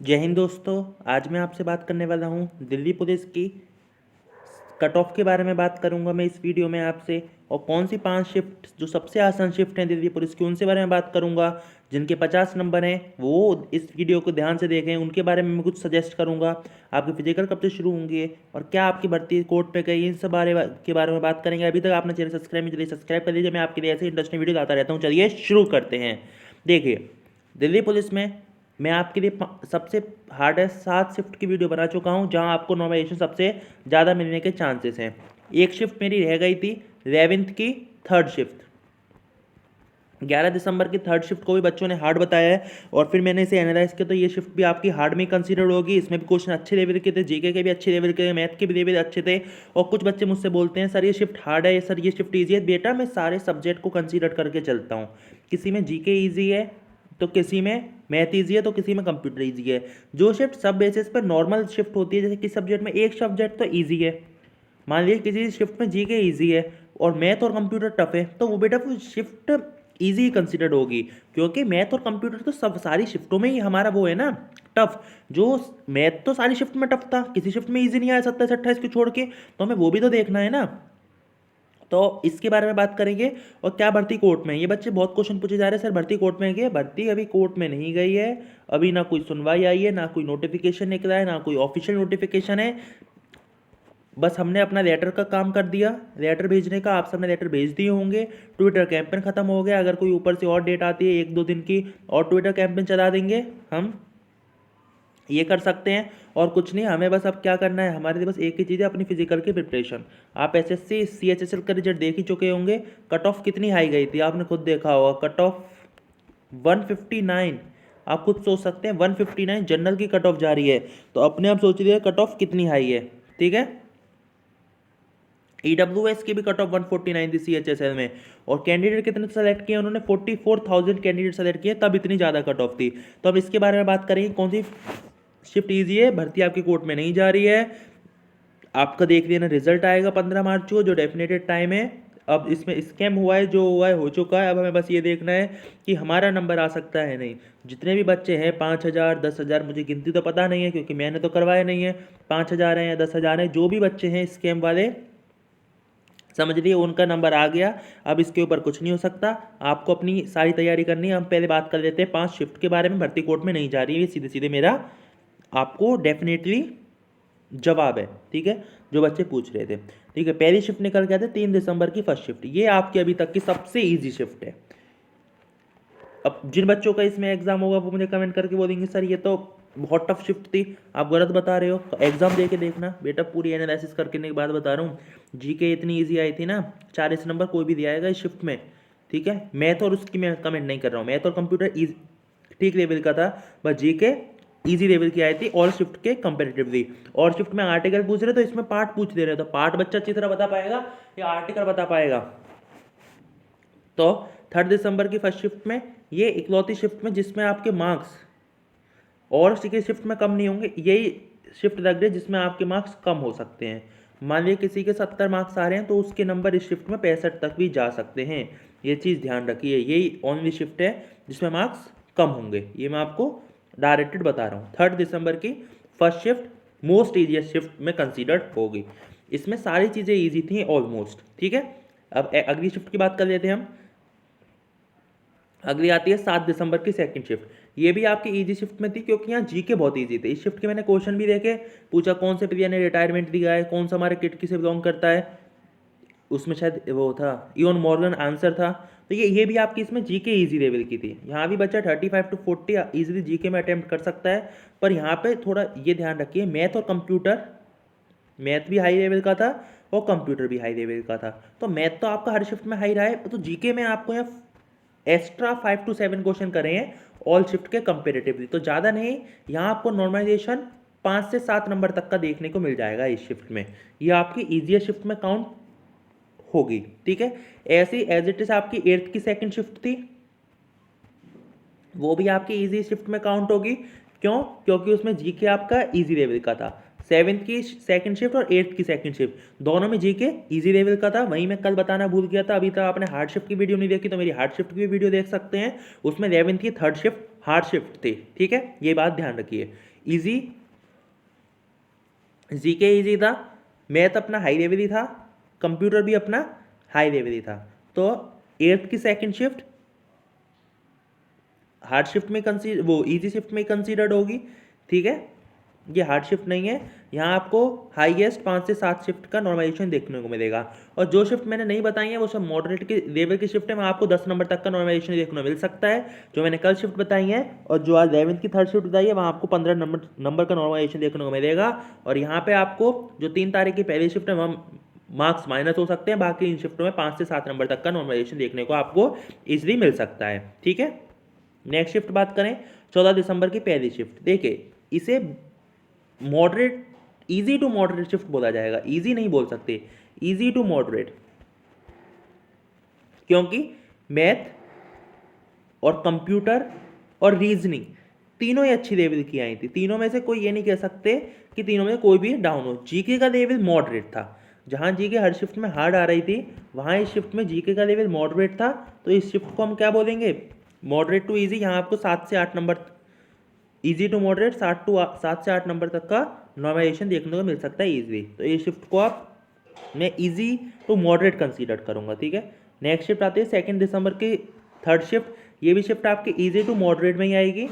जय हिंद दोस्तों। आज मैं आपसे बात करने वाला हूँ दिल्ली पुलिस की कट ऑफ के बारे में बात करूँगा मैं इस वीडियो में आपसे। और कौन सी 5 शिफ्ट जो सबसे आसान शिफ्ट हैं दिल्ली पुलिस की उनके बारे में बात करूँगा। जिनके 50 नंबर हैं वो इस वीडियो को ध्यान से देखें, उनके बारे में मैं कुछ सजेस्ट करूँगा। आपके फिजिकल कब से शुरू होंगे और क्या आपकी भर्ती कोर्ट पे गई, इन सब के बारे में बात करेंगे। अभी तक आपने चैनल सब्सक्राइब नहीं किया, सब्सक्राइब कर लीजिए। मैं आपके लिए ऐसे इंटरेस्टिंग वीडियो लाता रहता हूँ। चलिए शुरू करते हैं। देखिए, दिल्ली पुलिस में मैं आपके लिए सबसे हार्डेस्ट 7 शिफ्ट की वीडियो बना चुका हूं जहां आपको नॉमिनेशन सबसे ज़्यादा मिलने के चांसेस हैं। एक शिफ्ट मेरी रह गई थी 11th की थर्ड शिफ्ट। 11 दिसंबर की थर्ड शिफ्ट को भी बच्चों ने हार्ड बताया है और फिर मैंने इसे एनालाइज किया तो ये शिफ्ट भी आपकी हार्ड में कंसीडर होगी। इसमें भी क्वेश्चन अच्छे लेवल के थे, जीके के भी अच्छे लेवल के, मैथ के भी लेवल अच्छे थे। और कुछ बच्चे मुझसे बोलते हैं सर ये शिफ्ट हार्ड है, सर ये शिफ्ट ईजी है। बेटा मैं सारे सब्जेक्ट को कंसीडर करके चलता हूँ। किसी में जीके ईजी है तो किसी में मैथ ईजी है तो किसी में कंप्यूटर ईजी है। जो शिफ्ट सब बेसिस पर नॉर्मल शिफ्ट होती है, जैसे किस सब्जेक्ट में एक सब्जेक्ट तो ईजी है, मान लीजिए किसी शिफ्ट में जीके ईजी है और मैथ और कंप्यूटर टफ है, तो वो बेटा वो शिफ्ट ईजी कंसिडर्ड होगी। क्योंकि मैथ और कंप्यूटर तो सब सारी शिफ्टों में ही हमारा वो है ना टफ। जो मैथ तो सारी शिफ्ट में टफ था, किसी शिफ्ट में ईजी नहीं आया 27-28 को छोड़ के, तो हमें वो भी तो देखना है ना। तो इसके बारे में बात करेंगे। और क्या भर्ती कोर्ट में, ये बच्चे बहुत क्वेश्चन पूछे जा रहे हैं सर भर्ती कोर्ट में गई है। भर्ती अभी कोर्ट में नहीं गई है, अभी ना कोई सुनवाई आई है, ना कोई नोटिफिकेशन निकला है, ना कोई ऑफिशियल नोटिफिकेशन है। बस हमने अपना लेटर का काम कर दिया, लेटर भेजने का। आप सबने लेटर भेज दिए होंगे। ट्विटर कैंपेन खत्म हो गया। अगर कोई ऊपर से और डेट आती है 1-2 दिन की और ट्विटर कैंपेन चला देंगे हम, ये कर सकते हैं। और कुछ नहीं, हमें बस अब क्या करना है, हमारे लिए बस एक ही चीज़ है, अपनी फिजिकल की प्रिपरेशन। आप एसएससी सीएचएसएल का रिजल्ट देख ही चुके होंगे। कट ऑफ कितनी हाई गई थी आपने खुद देखा होगा, कट ऑफ 159। आप खुद सोच सकते हैं 159 जनरल की कट ऑफ जा रही है, तो अपने आप सोच लीजिए कट ऑफ कितनी हाई है। ठीक है, ईडब्ल्यूएस की भी कट ऑफ 149 थी सीएचएसएल में। और कैंडिडेट कितने सेलेक्ट किए उन्होंने, 44,000 कैंडिडेट सेलेक्ट किए, तब इतनी ज़्यादा कट ऑफ थी। तो अब इसके बारे में बात करेंगे कौन सी शिफ्ट ईजी है। भर्ती आपकी कोर्ट में नहीं जा रही है, आपका देख लेना रिजल्ट आएगा 15 मार्च को, जो डेफिनेटेड टाइम है। अब इसमें स्कैम हुआ है, जो हुआ है हो चुका है। अब हमें बस ये देखना है कि हमारा नंबर आ सकता है नहीं। जितने भी बच्चे हैं 5,000 10,000, मुझे गिनती तो पता नहीं है क्योंकि मैंने तो करवाया नहीं है। 5,000 हैं या 10,000 हैं, जो भी बच्चे हैं स्कैम वाले, समझ लिए उनका नंबर आ गया। अब इसके ऊपर कुछ नहीं हो सकता, आपको अपनी सारी तैयारी करनी है। हम पहले बात कर लेते हैं 5 शिफ्ट के बारे में। भर्ती कोर्ट में नहीं जा रही है, सीधे सीधे मेरा आपको डेफिनेटली जवाब है। ठीक है, जो बच्चे पूछ रहे थे। ठीक है, पहली शिफ्ट निकल के आते 3 दिसंबर की फर्स्ट शिफ्ट, ये आपकी अभी तक की सबसे ईजी शिफ्ट है। अब जिन बच्चों का इसमें एग्जाम होगा वो मुझे कमेंट करके बोलेंगे सर ये तो बहुत टफ शिफ्ट थी, आप गलत बता रहे हो। तो एग्जाम दे के देखना बेटा, पूरी एनालिसिस करके के बाद बता रहा हूँ। जीके इतनी इजी आई थी ना, 40 नंबर कोई भी दिया आएगा इस शिफ्ट में। ठीक है, मैथ और उसकी मैं कमेंट नहीं कर रहा हूँ, मैथ और कंप्यूटर ठीक लेवल का था, बस जीके इजी लेवल की आई थी और शिफ्ट के कंपेरेटिवली। और शिफ्ट में आर्टिकल पूछ रहे तो इसमें पार्ट पूछ दे रहे, तो पार्ट बच्चा अच्छी तरह बता पाएगा या आर्टिकल बता पाएगा। तो 3 दिसंबर की फर्स्ट शिफ्ट में ये इकलौती शिफ्ट में जिसमें आपके मार्क्स और किसी शिफ्ट में कम नहीं होंगे, यही शिफ्ट लग रही है जिसमें आपके मार्क्स कम हो सकते हैं। मान लीजिए किसी के 70 मार्क्स आ रहे हैं तो उसके नंबर इस शिफ्ट में 65 तक भी जा सकते हैं। ये चीज़ ध्यान रखिए, यही ओनली शिफ्ट है जिसमें मार्क्स कम होंगे। ये मैं आपको डायरेक्टेड बता रहा हूँ। 3 दिसंबर की first shift most easiest shift में कंसिडर्ड होगी। इसमें सारी चीज़ें ईजी थी ऑलमोस्ट। ठीक है, अब अगली शिफ्ट की बात कर लेते हैं हम। अगली आती है 7 दिसंबर की सेकंड शिफ्ट। ये भी आपकी इजी शिफ्ट में थी क्योंकि यहाँ जीके बहुत इजी थे। इस शिफ्ट के मैंने क्वेश्चन भी देखे, पूछा कौन से प्लेयर ने रिटायरमेंट दिया है, कौन सा हमारे किट से बिलोंग करता है, उसमें शायद वो था इवन मॉर्गन आंसर था। तो ये भी आपकी इसमें जीके इजी लेवल की थी। यहाँ भी बच्चा 35 to 40 इजीली जीके में अटेम्प्ट कर सकता है। पर यहाँ पे थोड़ा ये ध्यान रखिए, मैथ और कंप्यूटर, मैथ भी हाई लेवल का था और कंप्यूटर भी हाई लेवल का था। तो मैथ तो आपका हर शिफ्ट में हाई रहा है, तो जीके में आपको यहाँ एक्स्ट्रा 5 to 7 क्वेश्चन करे हैं ऑल शिफ्ट के कंपेरेटिवली, तो ज़्यादा नहीं। यहाँ आपको नॉर्मलाइजेशन 5 से 7 नंबर तक का देखने को मिल जाएगा इस शिफ्ट में। ये आपकी ईजीएस्ट शिफ्ट में काउंट होगी। ठीक है, ऐसी एज इट इज आपकी 8th की सेकंड शिफ्ट थी, वो भी आपकी इजी शिफ्ट में काउंट होगी। क्यों? क्योंकि उसमें जीके आपका इजी लेवल का था। 7th की सेकंड शिफ्ट और 8th की सेकंड शिफ्ट दोनों में जीके इजी लेवल का था। वहीं मैं कल बताना भूल गया था, अभी तक आपने हार्ड शिफ्ट की वीडियो नहीं देखी तो मेरी हार्ड शिफ्ट की वीडियो देख सकते हैं। उसमें 11th की थर्ड शिफ्ट हार्ड शिफ्ट थे, ठीक है, ये बात ध्यान रखिए। इजी, जीके इजी था, मैथ अपना हाई लेवली था, कंप्यूटर भी अपना हाई लेवली था। तो 8th की सेकंड शिफ्ट हार्ड शिफ्ट में कंसीडर, वो इजी शिफ्ट में कंसीडर्ड होगी, ठीक है, ये हार्ड शिफ्ट नहीं है। यहाँ आपको हाईएस्ट 5 से 7 शिफ्ट का नॉर्मलाइजेशन देखने को मिलेगा। और जो शिफ्ट मैंने नहीं बताई है वो सब मॉडरेट के लेवल की शिफ्ट है, वहाँ आपको 10 नंबर तक का नॉर्मलाइजेशन देखने को मिल सकता है। जो मैंने कल शिफ्ट बताई है और जो आज 11th की थर्ड शिफ्ट बताई है वहाँ आपको 15 नंबर का नॉर्मलाइजेशन देखने को मिलेगा। और यहाँ पे आपको जो 3 तारीख की पहली शिफ्ट है वहाँ मार्क्स माइनस हो सकते हैं, बाकी इन शिफ्टों में 5 से 7 नंबर तक का नॉर्मलाइजेशन देखने को आपको ईजिली मिल सकता है, ठीक है। नेक्स्ट शिफ्ट बात करें 14 दिसंबर की पहली शिफ्ट, देखिए इसे moderate, easy to moderate shift बोला जाएगा, इजी नहीं बोल सकते, इजी टू मॉडरेट, क्योंकि मैथ और कंप्यूटर और रीजनिंग तीनों ही अच्छी लेवल की आई थी। तीनों में से कोई ये नहीं कह सकते कि तीनों में कोई भी डाउन हो। जीके का लेवल मॉडरेट था, जहां जीके हर शिफ्ट में हार्ड आ रही थी वहां इस शिफ्ट में जीके का लेवल मॉडरेट था। तो इस शिफ्ट को हम क्या बोलेंगे, मॉडरेट टू इजी। यहाँ आपको 7 से 8 नंबर, इजी टू मॉडरेट 7 से 8 नंबर तक का नॉर्मलाइजेशन देखने को मिल सकता है इजीली। तो ये शिफ्ट को आप, मैं इजी टू मॉडरेट कंसीडर करूंगा, ठीक है। नेक्स्ट शिफ्ट आती है 2 दिसंबर की थर्ड शिफ्ट, ये भी शिफ्ट आपके इजी टू मॉडरेट में ही आएगी।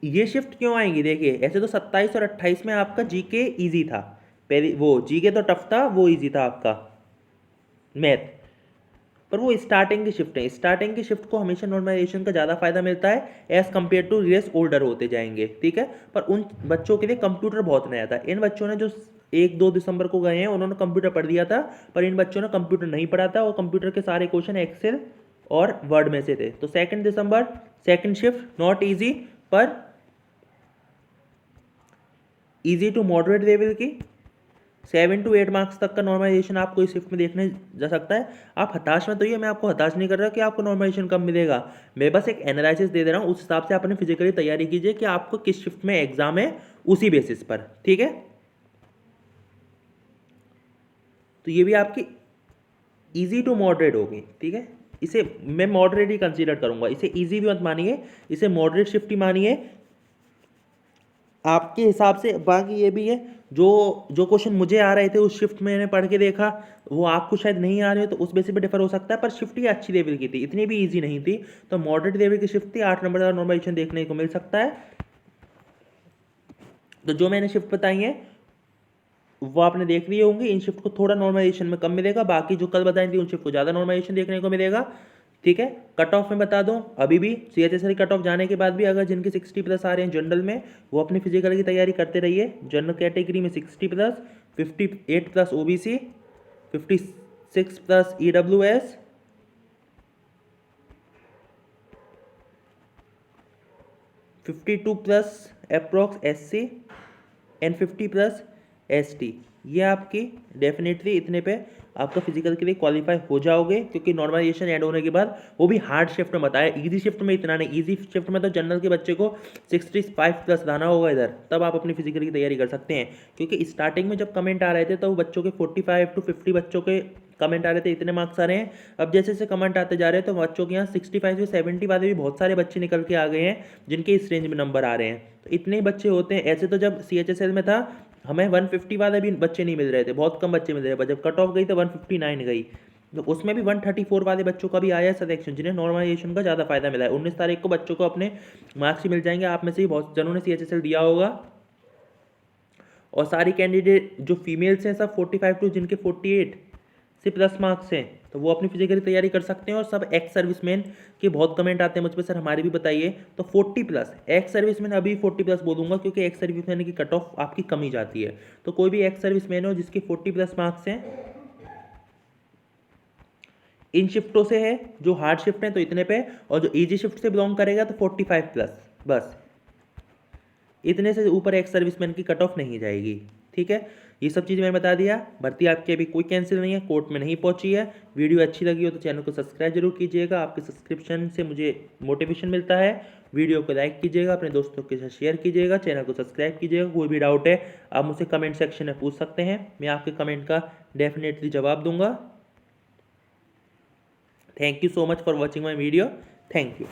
ये शिफ्ट क्यों आएंगी, देखिए ऐसे तो 27 और 28 में आपका जीके इजी था, पहले वो जीके तो टफ था, वो इजी था आपका मैथ, पर वो स्टार्टिंग की शिफ्ट है। स्टार्टिंग की शिफ्ट को हमेशा नॉर्मलाइजेशन का ज़्यादा फायदा मिलता है as compare to race older होते जाएंगे, ठीक है। पर उन बच्चों के लिए कंप्यूटर बहुत नया था। इन बच्चों ने जो 1-2 दिसंबर को गए हैं उन्होंने कंप्यूटर पढ़ दिया था, पर इन बच्चों ने कंप्यूटर नहीं पढ़ा था और कंप्यूटर के सारे क्वेश्चन एक्सेल और वर्ड में से थे। तो 2 दिसंबर सेकेंड शिफ्ट नॉट ईजी, पर ईजी टू मॉडरेट लेवल की 7 to 8 मार्क्स तक का नॉर्मलाइजेशन आपको इस शिफ्ट में देखने जा सकता है। आप हताश मत होइए, मैं आपको हताश नहीं कर रहा कि आपको नॉर्मलाइजेशन कम मिलेगा, मैं बस एक एनालिसिस दे दे रहा हूँ। उस हिसाब से आपने फिजिकली तैयारी कीजिए कि आपको किस शिफ्ट में एग्जाम है, उसी बेसिस पर, ठीक है। तो ये भी आपकी इजी टू मॉडरेट होगी, ठीक है। इसे मैं मॉडरेट ही कंसीडर करूंगा, इसे इजी भी मत मानिए, इसे मॉडरेट शिफ्ट ही मानिए आपके हिसाब से। बाकी ये भी है, जो जो क्वेश्चन मुझे आ रहे थे उस शिफ्ट में मैंने पढ़ के देखा, वो आपको शायद नहीं आ रहे हो, तो उस बेसिस पे डिफर हो सकता है। पर शिफ्ट ही अच्छी लेवल की थी, इतनी भी इजी नहीं थी। तो मॉडरेट लेवल की शिफ्ट थी, 8 नंबर का नॉर्मलाइजेशन देखने को मिल सकता है। तो जो मैंने शिफ्ट बताई है वो आपने देख लिए होंगे। इन शिफ्ट को थोड़ा नॉर्मलाइजेशन में कम मिलेगा, बाकी जो कल बताई थी उन शिफ्ट को ज़्यादा नॉर्मलाइजेशन देखने को मिलेगा, ठीक है। कट ऑफ में बता दूं, अभी भी CHSL कट ऑफ जाने के बाद भी अगर जिनके 60+ आ रहे हैं जनरल में, वो अपनी फिजिकल की तैयारी करते रहिए। जनरल कैटेगरी में 60+, 58+ OBC, 56+ EWS, 52+ approx SC and 50+ ST, ये आपकी डेफिनेटली इतने पे आपका फिजिकल के लिए क्वालिफाई हो जाओगे, क्योंकि नॉर्मलाइजेशन ऐड होने के बाद वो भी हार्ड शिफ्ट में बताया। इजी शिफ्ट में इतना नहीं, इजी शिफ्ट में तो जनरल के बच्चे को 65+ लाना होगा इधर, तब आप अपनी फिजिकल की तैयारी कर सकते हैं। क्योंकि स्टार्टिंग में जब कमेंट आ रहे थे तो वो बच्चों के 45 to 50 बच्चों के कमेंट आ रहे थे, इतने मार्क्स आ रहे हैं। अब जैसे जैसे कमेंट आते जा रहे हैं तो बच्चों के यहाँ 65 से 70 वाले भी बहुत सारे बच्चे निकल के आ गए हैं जिनके इस रेंज में नंबर आ रहे हैं। तो इतने ही बच्चे होते हैं। ऐसे तो जब CHSL में था हमें 150 वाले भी बच्चे नहीं मिल रहे थे, बहुत कम बच्चे मिल रहे थे। जब कट ऑफ गई तो 159 गई, तो उसमें भी 134 वाले बच्चों का भी आया सिलेक्शन, जिन्हें नॉर्मलाइजेशन का ज़्यादा फायदा मिला है। 19 तारीख को बच्चों को अपने मार्क्स ही मिल जाएंगे। आप में से ही बहुत जनों ने CHSL दिया होगा, और सारी कैंडिडेट जो फीमेल्स हैं सब 45 टू जिनके 48 से प्लस मार्क्स हैं, तो वो अपनी फिजिकल तैयारी कर सकते हैं। और सब एक्स सर्विसमैन के बहुत कमेंट आते हैं मुझ पर, सर हमारे भी बताइए। तो 40+, एक्स सर्विसमैन अभी 40+ बोलूँगा, क्योंकि एक्स सर्विसमैन की कट ऑफ आपकी कम ही जाती है। तो कोई भी एक्स सर्विसमैन हो जिसके 40+ मार्क्स हैं, इन शिफ्टों से है जो हार्ड शिफ्ट हैं तो इतने पे, और जो इजी शिफ्ट से बिलोंग करेगा तो 45+, बस इतने से ऊपर एक्स सर्विसमैन की कट ऑफ नहीं जाएगी, ठीक है। ये सब चीज़ मैंने बता दिया। भर्ती आपकी अभी कोई कैंसिल नहीं है, कोर्ट में नहीं पहुंची है। वीडियो अच्छी लगी हो तो चैनल को सब्सक्राइब जरूर कीजिएगा, आपके सब्सक्रिप्शन से मुझे मोटिवेशन मिलता है। वीडियो को लाइक कीजिएगा, अपने दोस्तों के साथ शेयर कीजिएगा, चैनल को सब्सक्राइब कीजिएगा। कोई भी डाउट है आप मुझसे कमेंट सेक्शन में पूछ सकते हैं, मैं आपके कमेंट का डेफिनेटली जवाब दूंगा। Thank you so much for watching my video. Thank you.